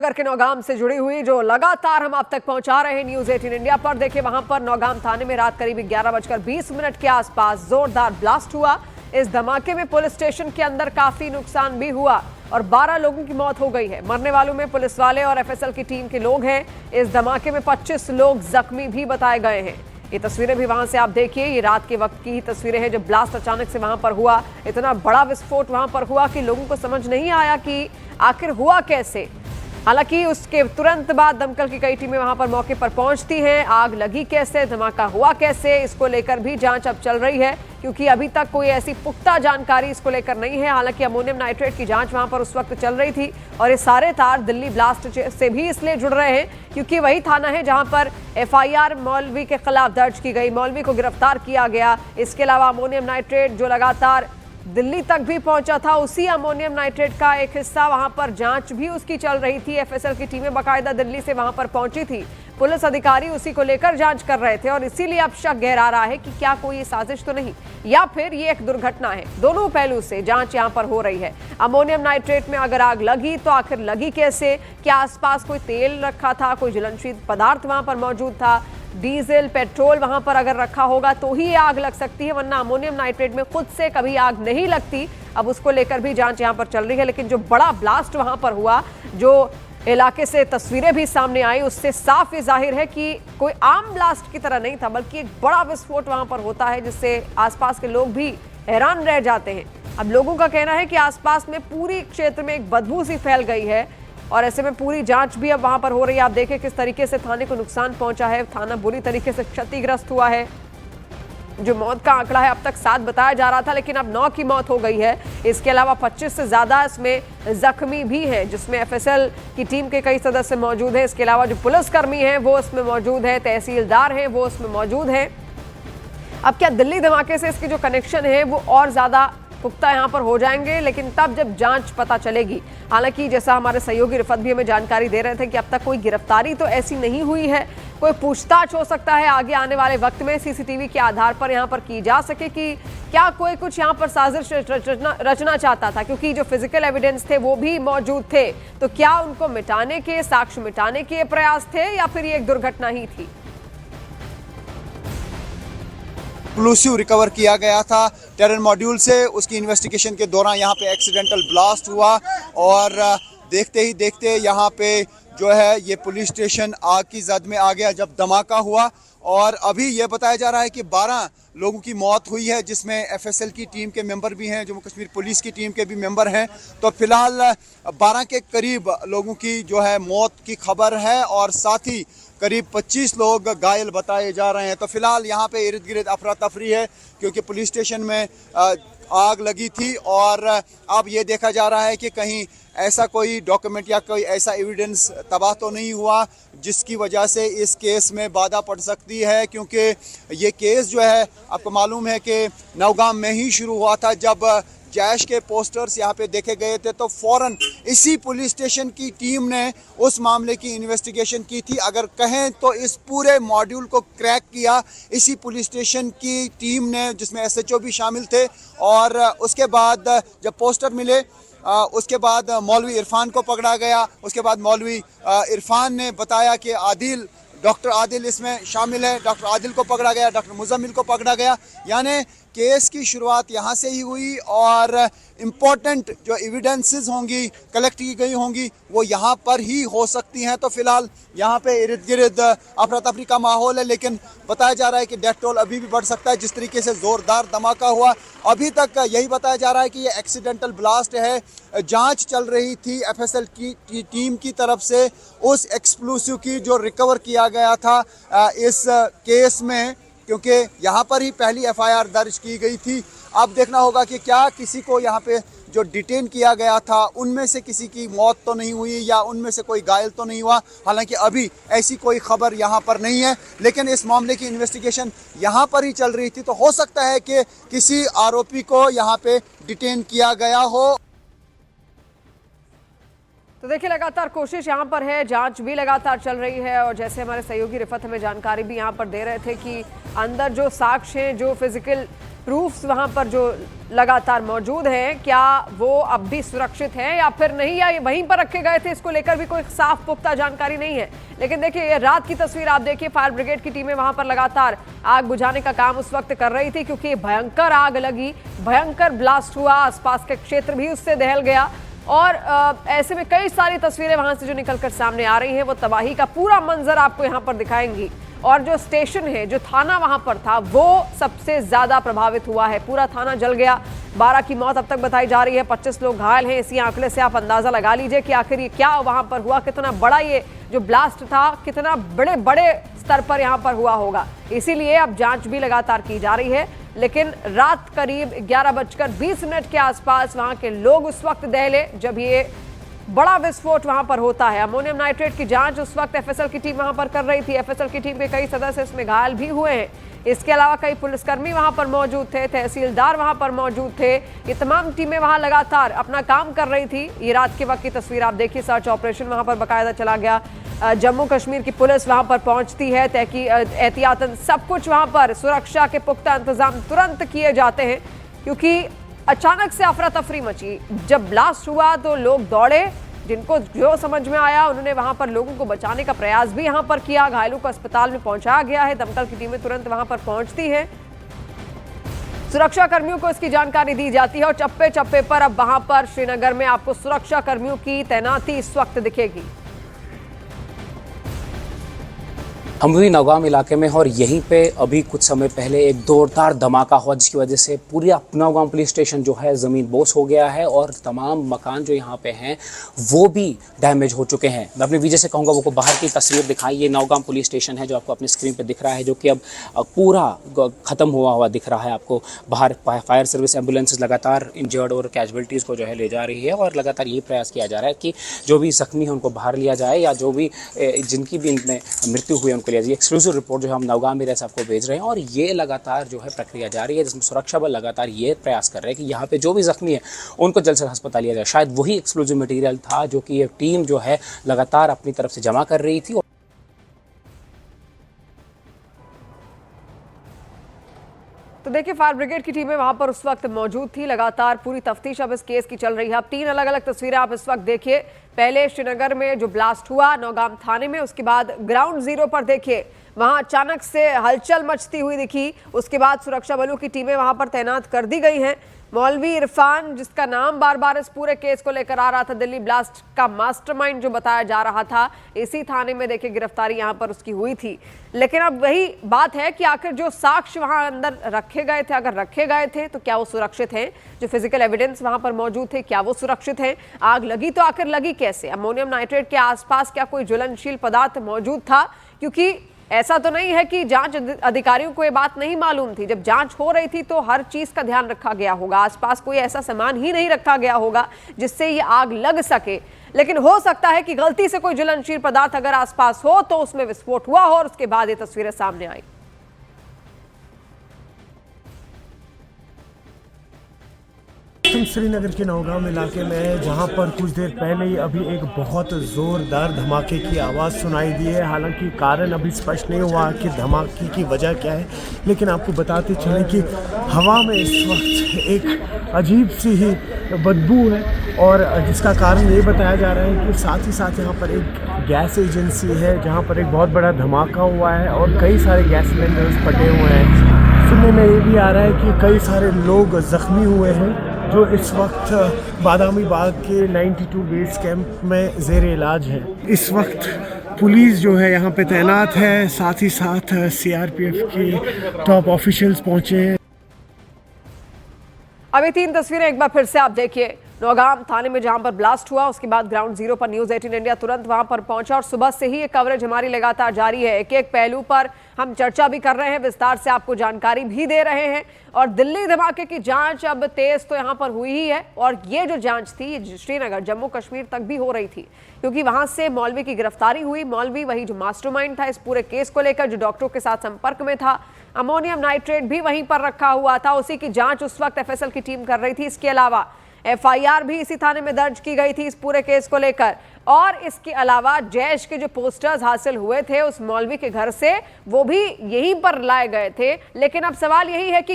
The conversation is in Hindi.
श्रीनगर के नौगाम से जुड़ी हुई जो लगातार हम आप तक पहुंचा रहे हैं न्यूज 18 इंडिया पर। देखिए वहां पर नौगाम थाने में रात करीब 11:20 के आसपास जोरदार ब्लास्ट हुआ। इस धमाके में पुलिस स्टेशन के अंदर काफी नुकसान भी हुआ और 12 लोगों की मौत हो गई है। मरने वालों में पुलिस वाले और एफएसएल की टीम के लोग हैं। इस धमाके में 25 लोग जख्मी भी बताए गए हैं। ये तस्वीरें भी वहां से आप देखिए, ये रात के वक्त की ही तस्वीरें हैं जब ब्लास्ट अचानक से वहां पर हुआ। इतना बड़ा विस्फोट वहां पर हुआ कि लोगों को समझ नहीं आया कि आखिर हुआ कैसे। हालांकि उसके तुरंत बाद दमकल की कई टीमें वहां पर मौके पर पहुंचती हैं। आग लगी कैसे, धमाका हुआ कैसे, इसको लेकर भी जांच अब चल रही है, क्योंकि अभी तक कोई ऐसी पुख्ता जानकारी इसको लेकर नहीं है। हालांकि अमोनियम नाइट्रेट की जांच वहां पर उस वक्त चल रही थी और ये सारे तार दिल्ली ब्लास्ट से भी इसलिए जुड़ रहे हैं क्योंकि वही थाना है जहां पर एफआईआर मौलवी के खिलाफ दर्ज की गई, मौलवी को गिरफ्तार किया गया। इसके अलावा अमोनियम नाइट्रेट जो लगातार दिल्ली तक भी पहुंचा था, उसी अमोनियम नाइट्रेट का एक हिस्सा वहां पर जांच भी उसकी चल रही थी। एफएसएल की टीमें बाकायदा दिल्ली से वहां पर पहुंची थी। पुलिस अधिकारी उसी को लेकर जांच कर रहे थे और इसीलिए अब शक गहरा रहा है कि क्या कोई साजिश तो नहीं या फिर ये एक दुर्घटना है। दोनों पहलू से जांच यहां पर हो रही है। अमोनियम नाइट्रेट में अगर आग लगी तो आखिर लगी कैसे, क्या आसपास कोई तेल रखा था, कोई ज्वलनशील पदार्थ वहां पर मौजूद था, डीजल पेट्रोल वहां पर अगर रखा होगा तो ही आग लग सकती है, वरना अमोनियम नाइट्रेट में खुद से कभी आग नहीं लगती। अब उसको लेकर भी जांच यहां पर चल रही है। लेकिन जो बड़ा ब्लास्ट वहां पर हुआ, जो इलाके से तस्वीरें भी सामने आई, उससे साफ ये जाहिर है कि कोई आम ब्लास्ट की तरह नहीं था, बल्कि एक बड़ा विस्फोट वहां पर होता है जिससे आसपास के लोग भी हैरान रह जाते हैं। अब लोगों का कहना है कि आसपास में पूरी क्षेत्र में एक बदबू सी फैल गई है और ऐसे में पूरी जांच भी अब वहां पर हो रही है। आप देखें किस तरीके से थाने को नुकसान पहुंचा है, थाना बुरी तरीके से क्षतिग्रस्त हुआ है। जो मौत का आंकड़ा है अब तक 7 बताया जा रहा था, लेकिन अब 9 की मौत हो गई है। इसके अलावा 25 से ज्यादा इसमें जख्मी भी हैं, जिसमें एफएसएल की टीम के कई सदस्य मौजूद हैं। इसके अलावा जो पुलिसकर्मी हैं वो इसमें मौजूद हैं, तहसीलदार हैं वो इसमें मौजूद हैं। अब क्या दिल्ली धमाके से इसके जो कनेक्शन है वो और ज्यादा पुख्ता यहाँ पर हो जाएंगे, लेकिन तब जब जांच पता चलेगी। हालांकि जैसा हमारे सहयोगी रिफत भी हमें जानकारी दे रहे थे कि अब तक कोई गिरफ्तारी तो ऐसी नहीं हुई है। कोई पूछताछ हो सकता है आगे आने वाले वक्त में सीसीटीवी के आधार पर यहाँ पर की जा सके कि क्या कोई कुछ यहाँ पर साजिश रचना चाहता था, क्योंकि जो फिजिकल एविडेंस थे वो भी मौजूद थे। तो क्या उनको मिटाने के, साक्ष्य मिटाने के प्रयास थे या फिर ये एक दुर्घटना ही थी? एक्सप्लोसिव रिकवर किया गया था टेरर मॉड्यूल से। उसकी इन्वेस्टिगेशन के दौरान यहाँ पे एक्सीडेंटल ब्लास्ट हुआ और देखते ही देखते यहाँ पे जो है ये पुलिस स्टेशन आग की जद में आ गया जब धमाका हुआ। और अभी ये बताया जा रहा है कि 12 लोगों की मौत हुई है, जिसमें एफएसएल की टीम के मेंबर भी हैं, जम्मू कश्मीर पुलिस की टीम के भी मेंबर हैं। तो फिलहाल 12 के करीब लोगों की जो है मौत की खबर है और साथ ही करीब 25 लोग घायल बताए जा रहे हैं। तो फिलहाल यहाँ पे इर्द गिर्द अफरा तफरी है क्योंकि पुलिस स्टेशन में आग लगी थी और अब ये देखा जा रहा है कि कहीं ऐसा कोई डॉक्यूमेंट या कोई ऐसा एविडेंस तबाह तो नहीं हुआ जिसकी वजह से इस केस में बाधा पड़ सकती है, क्योंकि ये केस जो है आपको मालूम है कि नौगाम में ही शुरू हुआ था। जब जैश के पोस्टर्स यहाँ पे देखे गए थे तो फौरन इसी पुलिस स्टेशन की टीम ने उस मामले की इन्वेस्टिगेशन की थी। अगर कहें तो इस पूरे मॉड्यूल को क्रैक किया इसी पुलिस स्टेशन की टीम ने, जिसमें एसएचओ भी शामिल थे। और उसके बाद जब पोस्टर मिले उसके बाद मौलवी इरफान को पकड़ा गया। उसके बाद मौलवी इरफान ने बताया कि डॉक्टर आदिल इसमें शामिल है, डॉक्टर आदिल को पकड़ा गया, डॉक्टर मुजम्मिल को पकड़ा गया। यानी केस की शुरुआत यहाँ से ही हुई और इम्पोर्टेंट जो एविडेंसेस होंगी कलेक्ट की गई होंगी वो यहाँ पर ही हो सकती हैं। तो फिलहाल यहाँ पे इर्द गिर्द अफरा तफरी का माहौल है, लेकिन बताया जा रहा है कि डेथ टोल अभी भी बढ़ सकता है। जिस तरीके से ज़ोरदार धमाका हुआ, अभी तक यही बताया जा रहा है कि ये एक्सीडेंटल ब्लास्ट है। जांच चल रही थी एफएसएल की टीम की तरफ से उस एक्सप्लोसिव की जो रिकवर किया गया था इस केस में, क्योंकि यहाँ पर ही पहली एफआईआर दर्ज की गई थी। अब देखना होगा कि क्या किसी को यहाँ पे जो डिटेन किया गया था उनमें से किसी की मौत तो नहीं हुई या उनमें से कोई घायल तो नहीं हुआ। हालांकि अभी ऐसी कोई खबर यहाँ पर नहीं है, लेकिन इस मामले की इन्वेस्टिगेशन यहाँ पर ही चल रही थी। तो हो सकता है कि किसी आरोपी को यहाँ पे डिटेन किया गया हो। तो देखिए लगातार कोशिश यहाँ पर है, जांच भी लगातार चल रही है और जैसे हमारे सहयोगी रिफत हमें जानकारी भी यहाँ पर दे रहे थे कि अंदर जो साक्ष्य हैं, जो फिजिकल प्रूफ्स वहाँ पर जो लगातार मौजूद हैं, क्या वो अब भी सुरक्षित हैं या फिर नहीं, या ये वहीं पर रखे गए थे, इसको लेकर भी कोई साफ पुख्ता जानकारी नहीं है। लेकिन देखिए ये रात की तस्वीर आप देखिए, फायर ब्रिगेड की टीमें वहां पर लगातार आग बुझाने का काम उस वक्त कर रही थी क्योंकि भयंकर आग लगी, भयंकर ब्लास्ट हुआ, आसपास के क्षेत्र भी उससे दहल गया और ऐसे में कई सारी तस्वीरें वहां से जो निकलकर सामने आ रही हैं वो तबाही का पूरा मंजर आपको यहाँ पर दिखाएंगी। और जो स्टेशन है, जो थाना वहां पर था, वो सबसे ज्यादा प्रभावित हुआ है, पूरा थाना जल गया। 12 की मौत अब तक बताई जा रही है, 25 लोग घायल हैं। इसी आंकड़े से आप अंदाजा लगा लीजिए कि आखिर ये क्या वहां पर हुआ, कितना बड़ा ये जो ब्लास्ट था, कितना बड़े बड़े स्तर पर यहाँ पर हुआ होगा। इसीलिए अब जांच भी लगातार की जा रही है। लेकिन रात करीब 11:20 के आसपास वहां के लोग उस वक्त दहले जब ये बड़ा विस्फोट वहां पर होता है। अमोनियम नाइट्रेट की जांच उस वक्त एफएसएल की टीम वहां पर कर रही थी। एफएसएल की टीम के कई सदस्य इसमें घायल भी हुए हैं। इसके अलावा कई पुलिसकर्मी वहां पर मौजूद थे, तहसीलदार वहां पर मौजूद थे। ये तमाम टीमें वहां लगातार अपना काम कर रही थी। ये रात के वक्त की तस्वीर आप देखिए, सर्च ऑपरेशन वहां पर बाकायदा चला गया। जम्मू कश्मीर की पुलिस वहां पर पहुंचती है, एहतियातन सब कुछ वहां पर सुरक्षा के पुख्ता इंतजाम तुरंत किए जाते हैं क्योंकि अचानक से अफरा तफरी मची। जब ब्लास्ट हुआ तो लोग दौड़े, जिनको जो समझ में आया उन्होंने वहां पर लोगों को बचाने का प्रयास भी यहां पर किया। घायलों को अस्पताल में पहुंचाया गया है, दमकल की टीमें तुरंत वहां पर पहुंचती हैं। सुरक्षा कर्मियों को इसकी जानकारी दी जाती है और चप्पे चप्पे पर अब वहां पर श्रीनगर में आपको सुरक्षा कर्मियों की तैनाती इस वक्त दिखेगी। हम भी नौगाम इलाके में और यहीं पे अभी कुछ समय पहले एक जोरदार धमाका हुआ जिसकी वजह से पूरी नौगाम पुलिस स्टेशन जो है ज़मीन बोस हो गया है और तमाम मकान जो यहाँ पे हैं वो भी डैमेज हो चुके हैं। मैं अपने विजय से कहूँगा वो को बाहर की तस्वीर दिखाई। ये नौगाम पुलिस स्टेशन है जो आपको अपनी स्क्रीन पर दिख रहा है, जो कि अब पूरा ख़त्म हुआ दिख रहा है आपको। बाहर फायर सर्विस एम्बुलेंसेज लगातार इंजर्ड और कैजुअल्टीज़ को जो है ले जा रही है और लगातार ये प्रयास किया जा रहा है कि जो भी जख्मी है उनको बाहर लिया जाए या जो भी जिनकी भी इनमें मृत्यु हुई उनको लिया जाए। एक्सक्लूसिव रिपोर्ट जो है हम नौगाम एरिया से आपको भेज रहे हैं और ये लगातार जो है प्रक्रिया जारी है जिसमें सुरक्षा बल लगातार ये प्रयास कर रहे हैं कि यहाँ पे जो भी जख्मी है उनको जल्द से अस्पताल लिया जाए। शायद वही एक्सक्लूसिव मटेरियल था जो कि ये टीम जो है लगातार अपनी तरफ से जमा कर रही थी। तो देखिए फायर ब्रिगेड की टीमें वहां पर उस वक्त मौजूद थी, लगातार पूरी तफ्तीश अब इस केस की चल रही है। अब 3 अलग अलग तस्वीरें आप इस वक्त देखिए। पहले श्रीनगर में जो ब्लास्ट हुआ नौगाम थाने में, उसके बाद ग्राउंड जीरो पर देखिए वहां अचानक से हलचल मचती हुई दिखी। उसके बाद सुरक्षा बलों की टीमें वहां पर तैनात कर दी गई हैं। मौलवी इरफान, जिसका नाम बार बार इस पूरे केस को लेकर आ रहा था, दिल्ली ब्लास्ट का मास्टरमाइंड जो बताया जा रहा था, इसी थाने में देखिए गिरफ्तारी यहां पर उसकी हुई थी। लेकिन अब वही बात है कि आखिर जो साक्ष्य वहां अंदर रखे गए थे, अगर रखे गए थे तो क्या वो सुरक्षित हैं? जो फिजिकल एविडेंस वहां पर मौजूद थे, क्या वो सुरक्षित हैं? आग लगी तो आखिर लगी कैसे? अमोनियम नाइट्रेट के आसपास क्या कोई ज्वलनशील पदार्थ मौजूद था? क्योंकि ऐसा तो नहीं है कि जांच अधिकारियों को ये बात नहीं मालूम थी। जब जांच हो रही थी तो हर चीज का ध्यान रखा गया होगा, आसपास कोई ऐसा सामान ही नहीं रखा गया होगा जिससे ये आग लग सके। लेकिन हो सकता है कि गलती से कोई ज्वलनशील पदार्थ अगर आसपास हो तो उसमें विस्फोट हुआ हो और उसके बाद ये तस्वीरें सामने आई। हम श्रीनगर के नौगाम इलाके में है, जहां पर कुछ देर पहले ही अभी एक बहुत ज़ोरदार धमाके की आवाज़ सुनाई दी है। हालांकि कारण अभी स्पष्ट नहीं हुआ कि धमाके की वजह क्या है, लेकिन आपको बताते चलें कि हवा में इस वक्त एक अजीब सी ही बदबू है और जिसका कारण ये बताया जा रहा है कि साथ ही साथ यहाँ पर एक गैस एजेंसी है जहाँ पर एक बहुत बड़ा धमाका हुआ है और कई सारे गैस सिलेंडर्स फटे हुए हैं। सुनने में ये भी आ रहा है कि कई सारे लोग ज़ख्मी हुए हैं जो इस वक्त बादामी बाग के 92 बेस कैंप में ज़ेर इलाज है। इस वक्त पुलिस जो है यहाँ पे तैनात है, साथ ही साथ सीआरपीएफ के टॉप ऑफिशियल्स पहुँचे हैं। अभी 3 तस्वीरें एक बार फिर से आप देखिए। नौगाम थाने में जहां पर ब्लास्ट हुआ, उसके बाद ग्राउंड जीरो पर न्यूज़ 18 इंडिया तुरंत वहां पर पहुंचा और सुबह से ही ये कवरेज हमारी लगातार जारी है। एक एक पहलू पर हम चर्चा भी कर रहे हैं, विस्तार से आपको जानकारी भी दे रहे हैं। और दिल्ली धमाके की जांच अब तेज तो यहां पर हुई ही है और ये जो जांच थी ये श्रीनगर जम्मू कश्मीर तक भी हो रही थी क्योंकि वहां से मौलवी की गिरफ्तारी हुई। मौलवी वही जो मास्टरमाइंड था इस पूरे केस को लेकर, जो डॉक्टरों के साथ संपर्क में था। अमोनियम नाइट्रेट भी वहीं पर रखा हुआ था, उसी की जांच उस वक्त एफएसएल की टीम कर रही थी। इसके अलावा एफआईआर भी इसी थाने में दर्ज की गई थी इस पूरे केस को लेकर। और इसके अलावा जैश के जो पोस्टर्स हासिल हुए थे उस मौलवी के घर से, वो भी यहीं पर लाए गए थे। लेकिन अब सवाल यही है कि